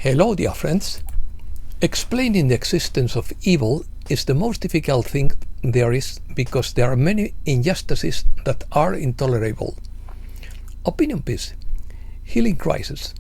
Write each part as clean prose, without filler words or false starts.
Hello, dear friends. Explaining the existence of evil is the most difficult thing there is because there are many injustices that are intolerable. Opinion piece, healing crisis,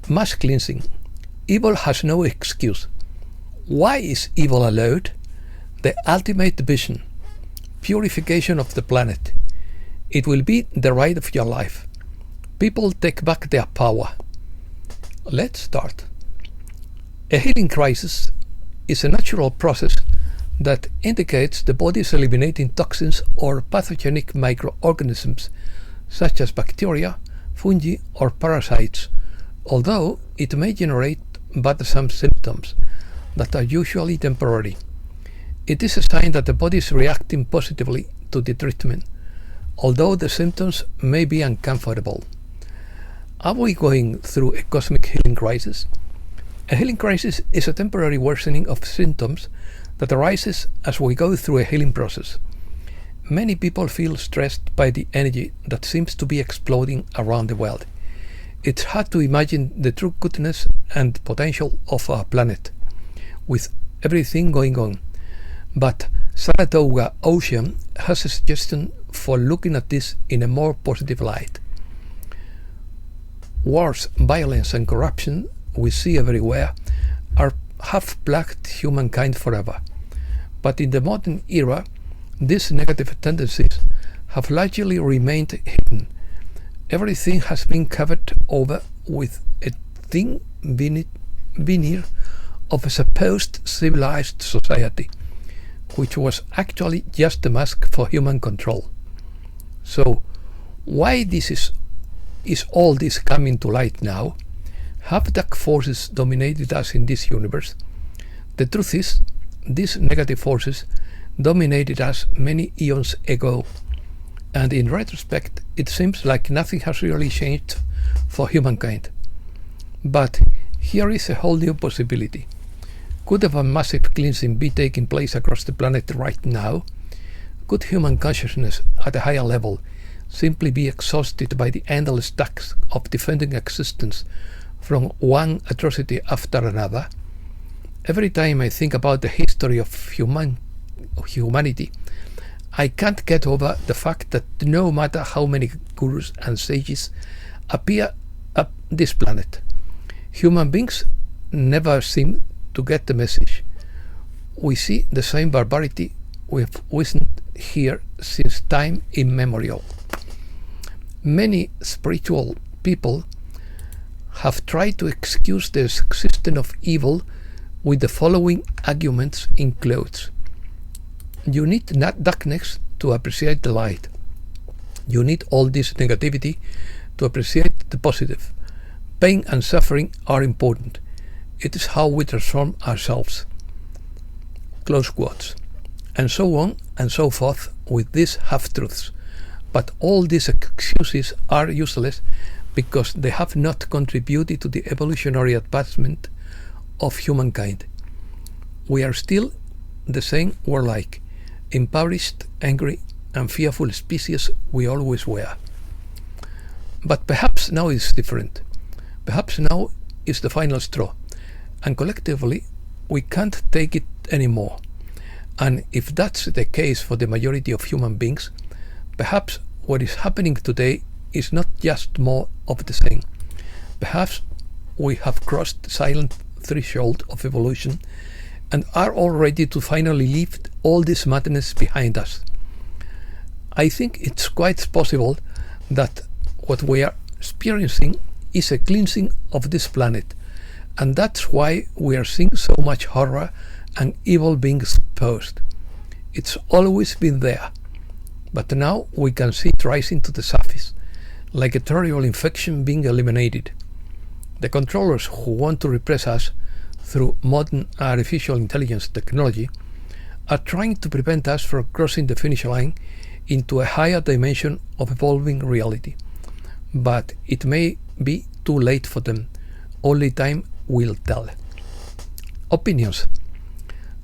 mass cleansing. Evil has no excuse. Why is evil allowed? The ultimate vision, purification of the planet. It will be the ride of your life. People take back their power. Let's start. A healing crisis is a natural process that indicates the body is eliminating toxins or pathogenic microorganisms such as bacteria, fungi or parasites, although it may generate bothersome symptoms that are usually temporary. It is a sign that the body is reacting positively to the treatment, although the symptoms may be uncomfortable. Are we going through a cosmic healing crisis? A healing crisis is a temporary worsening of symptoms that arises as we go through a healing process. Many people feel stressed by the energy that seems to be exploding around the world. It's hard to imagine the true goodness and potential of our planet with everything going on. But Saratoga Ocean has a suggestion for looking at this in a more positive light. Wars, violence and corruption we see everywhere have plagued humankind forever. But in the modern era, these negative tendencies have largely remained hidden. Everything has been covered over with a thin veneer of a supposed civilized society, which was actually just a mask for human control. So, why is all this coming to light now? Have dark forces dominated us in this universe? The truth is, these negative forces dominated us many eons ago, and in retrospect, it seems like nothing has really changed for humankind. But here is a whole new possibility. Could a massive cleansing be taking place across the planet right now? Could human consciousness at a higher level simply be exhausted by the endless task of defending existence from one atrocity after another? Every time I think about the history of humanity, I can't get over the fact that no matter how many gurus and sages appear on this planet, human beings never seem to get the message. We see the same barbarity we've witnessed here since time immemorial. Many spiritual people have tried to excuse the existence of evil with the following arguments in quotes. You need darkness to appreciate the light. You need all this negativity to appreciate the positive. Pain and suffering are important. It is how we transform ourselves. Close quotes. And so on and so forth with these half-truths. But all these excuses are useless because they have not contributed to the evolutionary advancement of humankind. We are still the same warlike, impoverished, angry, and fearful species we always were. But perhaps now is different. Perhaps now is the final straw, and collectively we can't take it anymore. And if that's the case for the majority of human beings, perhaps what is happening today is not just more of the same. Perhaps we have crossed the silent threshold of evolution and are all ready to finally leave all this madness behind us. I think it's quite possible that what we are experiencing is a cleansing of this planet, and that's why we are seeing so much horror and evil being exposed. It's always been there, but now we can see it rising to the surface, like a terrible infection being eliminated. The controllers who want to repress us through modern artificial intelligence technology are trying to prevent us from crossing the finish line into a higher dimension of evolving reality. But it may be too late for them. Only time will tell. Opinions.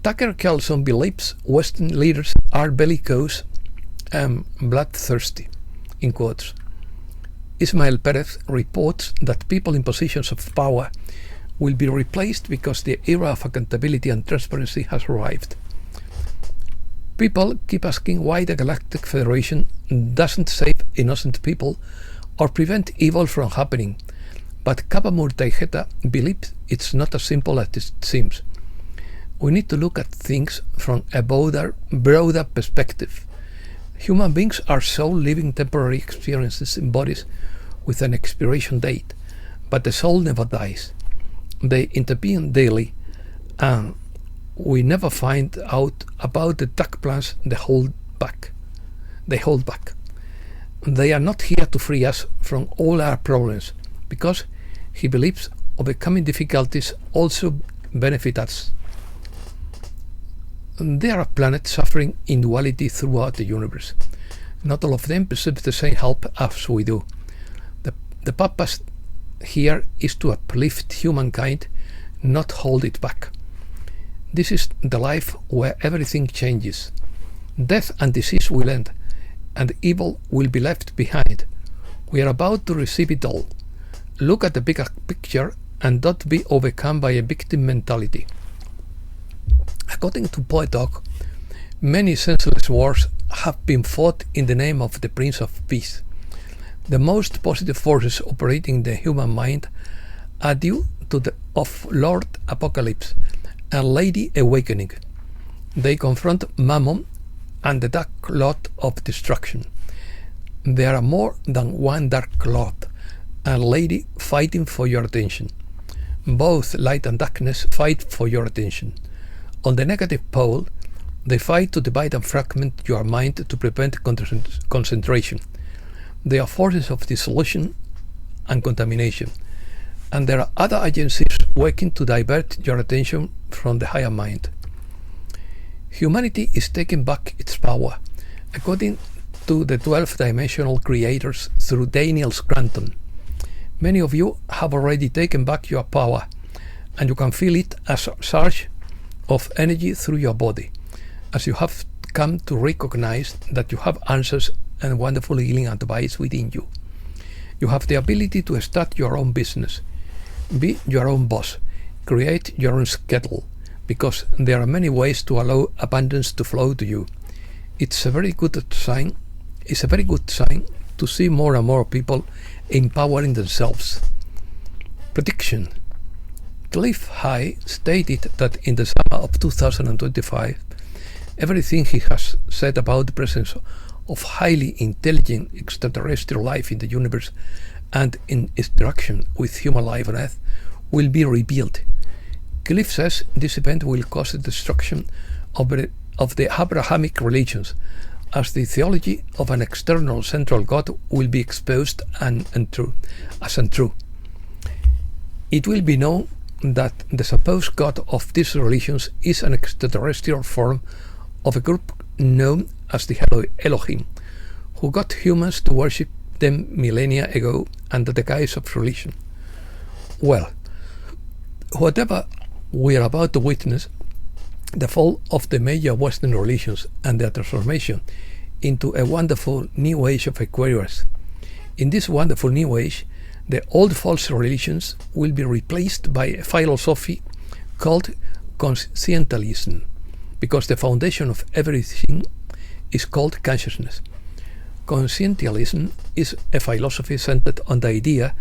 Tucker Carlson believes Western leaders are bellicose and bloodthirsty, in quotes. Ismael Perez reports that people in positions of power will be replaced because the era of accountability and transparency has arrived. People keep asking why the Galactic Federation doesn't save innocent people or prevent evil from happening, but Kapamur Taiheta believes it's not as simple as it seems. We need to look at things from a broader perspective. Human beings are soul living temporary experiences in bodies with an expiration date, but the soul never dies. They intervene daily, and we never find out about the dark plans they hold back. They are not here to free us from all our problems, because he believes overcoming difficulties also benefit us. There are planets suffering in duality throughout the universe. Not all of them perceive the same help as we do. The purpose here is to uplift humankind, not hold it back. This is the life where everything changes. Death and disease will end, and evil will be left behind. We are about to receive it all. Look at the bigger picture and don't be overcome by a victim mentality. According to Poetok, many senseless wars have been fought in the name of the Prince of Peace. The most positive forces operating in the human mind are due to the of Lord Apocalypse and Lady Awakening. They confront Mammon and the Dark Lord of Destruction. There are more than one Dark Lord and Lady fighting for your attention. Both light and darkness fight for your attention. On the negative pole, they fight to divide and fragment your mind to prevent concentration. They are forces of dissolution and contamination, and there are other agencies working to divert your attention from the higher mind. Humanity is taking back its power, according to the 12-dimensional creators through Daniel Scranton. Many of you have already taken back your power, and you can feel it as a surge of energy through your body, as you have come to recognize that you have answers and wonderful healing advice within you. You have the ability to start your own business, be your own boss, create your own schedule, because there are many ways to allow abundance to flow to you. It's a very good sign to see more and more people empowering themselves. Prediction. Cliff High stated that in the summer of 2025, everything he has said about the presence of highly intelligent extraterrestrial life in the universe and in interaction with human life on Earth will be revealed. Cliff says this event will cause the destruction of the Abrahamic religions, as the theology of an external central God will be exposed as untrue. It will be known that the supposed God of these religions is an extraterrestrial form of a group known as the Elohim, who got humans to worship them millennia ago under the guise of religion. Well, whatever we are about to witness, the fall of the major Western religions and their transformation into a wonderful new age of Aquarius. In this wonderful new age, the old false religions will be replaced by a philosophy called conscientialism, because the foundation of everything is called consciousness. Conscientialism is a philosophy centered on the idea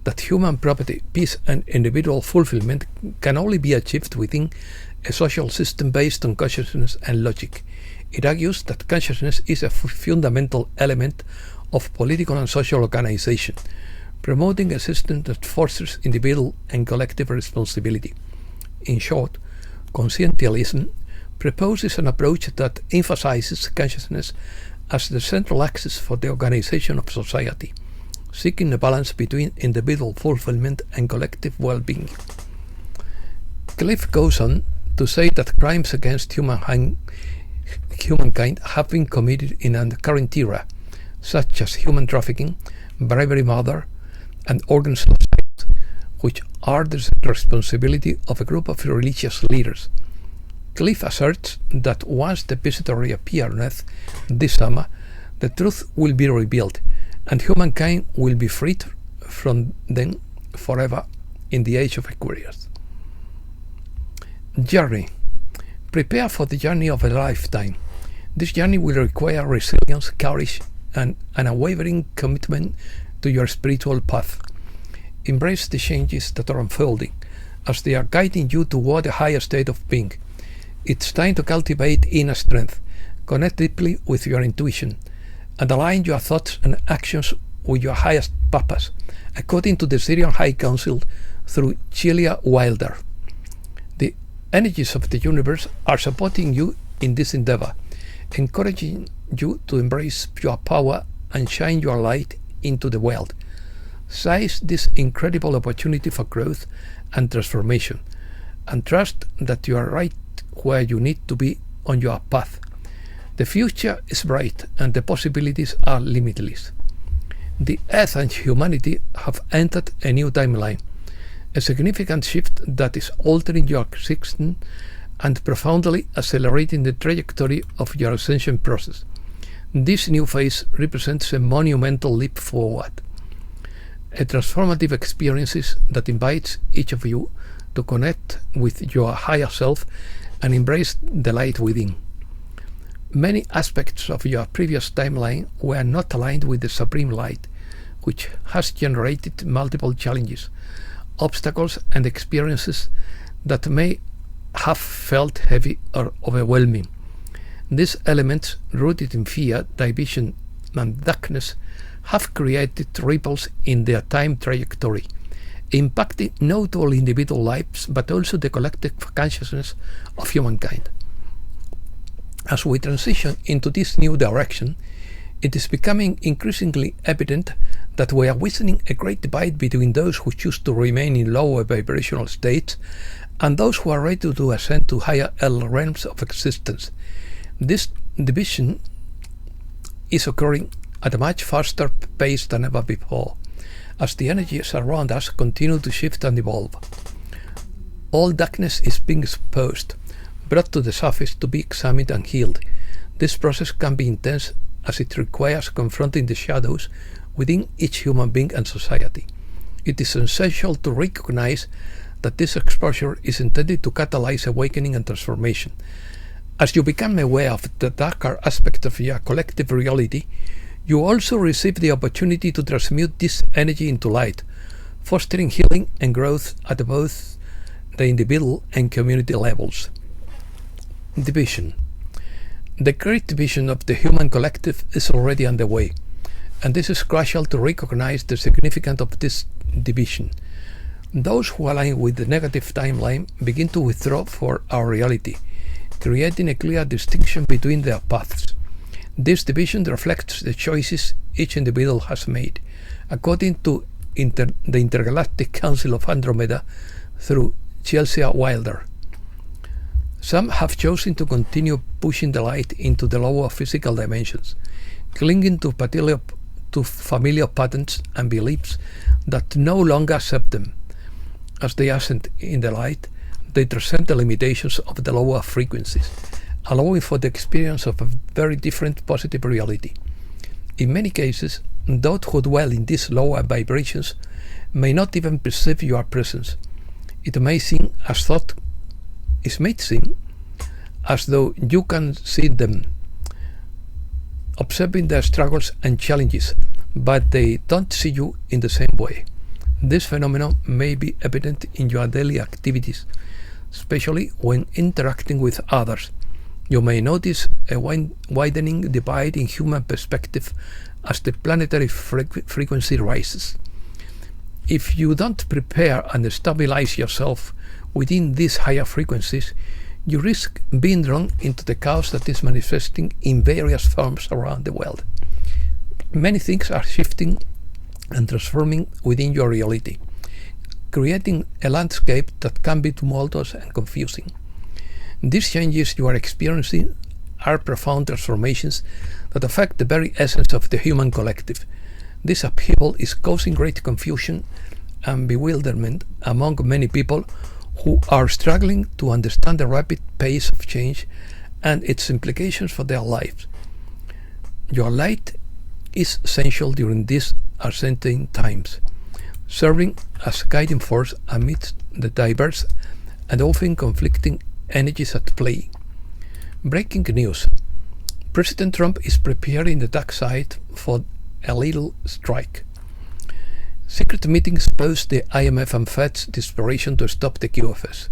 that human property, peace, and individual fulfillment can only be achieved within a social system based on consciousness and logic. It argues that consciousness is a fundamental element of political and social organization, promoting a system that fosters individual and collective responsibility. In short, conscientialism proposes an approach that emphasizes consciousness as the central axis for the organization of society, seeking a balance between individual fulfillment and collective well-being. Cliff goes on to say that crimes against humankind have been committed in the current era, such as human trafficking, bribery, murder, and organ suicide, which are the responsibility of a group of religious leaders. Cliff asserts that once the visitor reappears on Earth this summer, the truth will be revealed, and humankind will be freed from them forever in the age of Aquarius. Journey. Prepare for the journey of a lifetime. This journey will require resilience, courage, and an unwavering commitment to your spiritual path. Embrace the changes that are unfolding, as they are guiding you toward a higher state of being. It's time to cultivate inner strength, connect deeply with your intuition, and align your thoughts and actions with your highest purpose, according to the Syrian High Council through Celia Wilder. The energies of the universe are supporting you in this endeavor, encouraging you to embrace your power and shine your light into the world. Seize this incredible opportunity for growth and transformation, and trust that you are right where you need to be on your path. The future is bright and the possibilities are limitless. The Earth and humanity have entered a new timeline, a significant shift that is altering your existence and profoundly accelerating the trajectory of your ascension process. This new phase represents a monumental leap forward, a transformative experience that invites each of you to connect with your higher self and embrace the light within. Many aspects of your previous timeline were not aligned with the Supreme Light, which has generated multiple challenges, obstacles, and experiences that may have felt heavy or overwhelming. These elements, rooted in fear, division, and darkness, have created ripples in their time trajectory, impacting not only individual lives but also the collective consciousness of humankind. As we transition into this new direction, it is becoming increasingly evident that we are witnessing a great divide between those who choose to remain in lower vibrational states and those who are ready to ascend to higher realms of existence. This division is occurring at a much faster pace than ever before, as the energies around us continue to shift and evolve. All darkness is being exposed, brought to the surface to be examined and healed. This process can be intense, as it requires confronting the shadows within each human being and society. It is essential to recognize that this exposure is intended to catalyze awakening and transformation. As you become aware of the darker aspect of your collective reality, you also receive the opportunity to transmute this energy into light, fostering healing and growth at both the individual and community levels. Division. The great division of the human collective is already underway, and this is crucial to recognize the significance of this division. Those who align with the negative timeline begin to withdraw for our reality, creating a clear distinction between their paths. This division reflects the choices each individual has made, according to the Intergalactic Council of Andromeda through Celia Wilder. Some have chosen to continue pushing the light into the lower physical dimensions, clinging to familiar patterns and beliefs that no longer serve them. As they ascend in the light, they transcend the limitations of the lower frequencies, allowing for the experience of a very different positive reality. In many cases, those who dwell in these lower vibrations may not even perceive your presence. It may seem as though you can see them, observing their struggles and challenges, but they don't see you in the same way. This phenomenon may be evident in your daily activities, especially when interacting with others. You may notice a widening divide in human perspective as the planetary frequency rises. If you don't prepare and stabilize yourself within these higher frequencies, you risk being drawn into the chaos that is manifesting in various forms around the world. Many things are shifting and transforming within your reality, creating a landscape that can be tumultuous and confusing. These changes you are experiencing are profound transformations that affect the very essence of the human collective. This upheaval is causing great confusion and bewilderment among many people who are struggling to understand the rapid pace of change and its implications for their lives. Your light is essential during these uncertain times. serving as guiding force amidst the diverse and often conflicting energies at play. Breaking news. President Trump is preparing the dark side for a little strike. Secret meetings post the IMF and Fed's desperation to stop the QFS.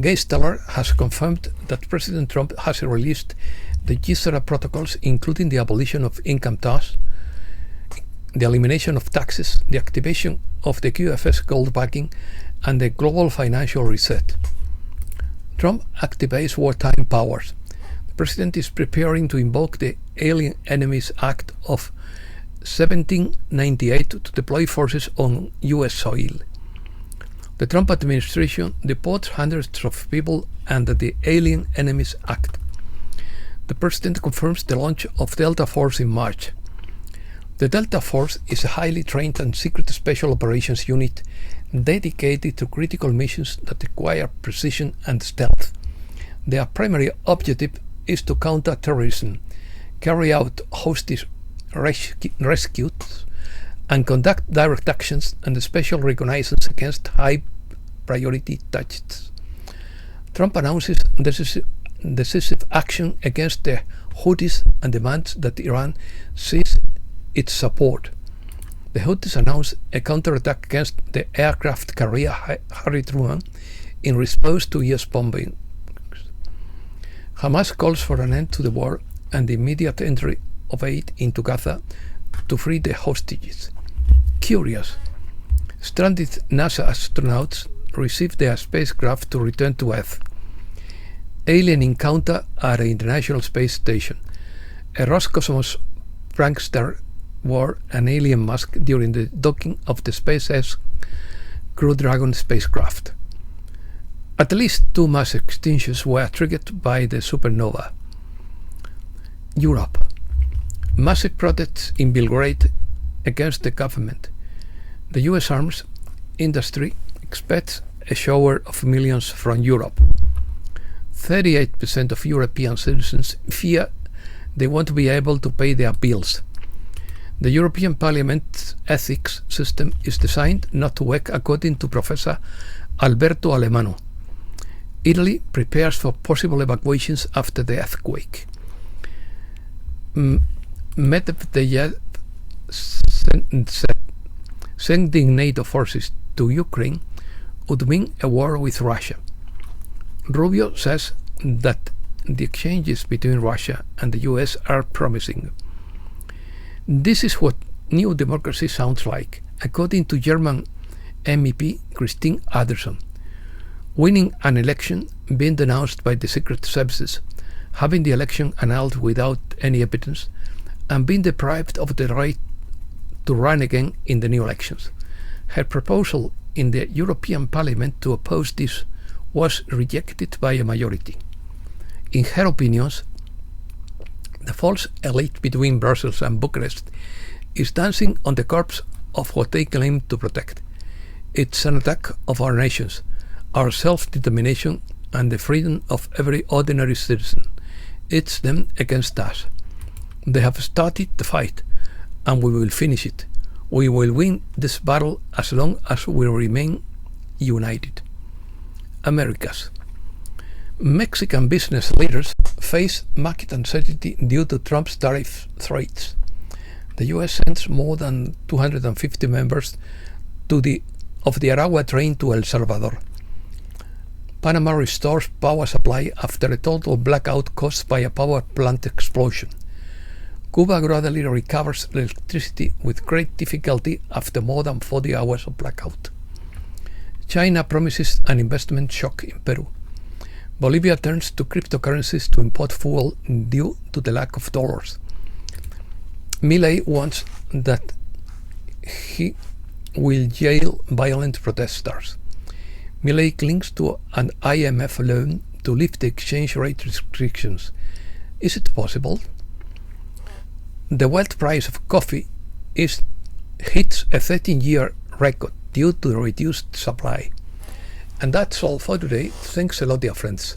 Gay Stellar has confirmed that President Trump has released the G0 protocols, including the abolition of income tax, the elimination of taxes, the activation of the QFS gold backing, and the global financial reset. Trump activates wartime powers. The president is preparing to invoke the Alien Enemies Act of 1798 to deploy forces on U.S. soil. The Trump administration deports hundreds of people under the Alien Enemies Act. The president confirms the launch of Delta Force in March. The Delta Force is a highly trained and secret special operations unit dedicated to critical missions that require precision and stealth. Their primary objective is to counter terrorism, carry out hostage rescues, and conduct direct actions and special reconnaissance against high-priority targets. Trump announces decisive action against the Houthis and demands that Iran cease its support. The Houthis announced a counterattack against the aircraft carrier Harry Truman in response to U.S. bombing. Hamas calls for an end to the war and the immediate entry of aid into Gaza to free the hostages. Curious. Stranded NASA astronauts received their spacecraft to return to Earth. Alien encounter at the International Space Station. A Roscosmos prankster wore an alien mask during the docking of the SpaceX Crew Dragon spacecraft. At least 2 mass extinctions were triggered by the supernova. Europe. Massive protests in Belgrade against the government. The US arms industry expects a shower of millions from Europe. 38% of European citizens fear they won't be able to pay their bills. The European Parliament's ethics system is designed not to work, according to Professor Alberto Alemano. Italy prepares for possible evacuations after the earthquake. Medvedev said sending NATO forces to Ukraine would mean a war with Russia. Rubio says that the exchanges between Russia and the US are promising. This is what New Democracy sounds like, according to German MEP Christine Anderson. Winning an election, being denounced by the secret services, having the election annulled without any evidence, and being deprived of the right to run again in the new elections. Her proposal in the European Parliament to oppose this was rejected by a majority. In her opinions, the false elite between Brussels and Bucharest is dancing on the corpse of what they claim to protect. It's an attack of our nations, our self-determination, and the freedom of every ordinary citizen. It's them against us. They have started the fight, and we will finish it. We will win this battle as long as we remain united. Americas. Mexican business leaders face market uncertainty due to Trump's tariff threats. The U.S. sends more than 250 members of the Aragua train to El Salvador. Panama restores power supply after a total blackout caused by a power plant explosion. Cuba gradually recovers electricity with great difficulty after more than 40 hours of blackout. China promises an investment shock in Peru. Bolivia turns to cryptocurrencies to import fuel due to the lack of dollars. Milei wants that he will jail violent protesters. Milei clings to an IMF loan to lift the exchange rate restrictions. Is it possible? The world price of coffee hits a 13-year record due to the reduced supply. And that's all for today. Thanks a lot, dear friends.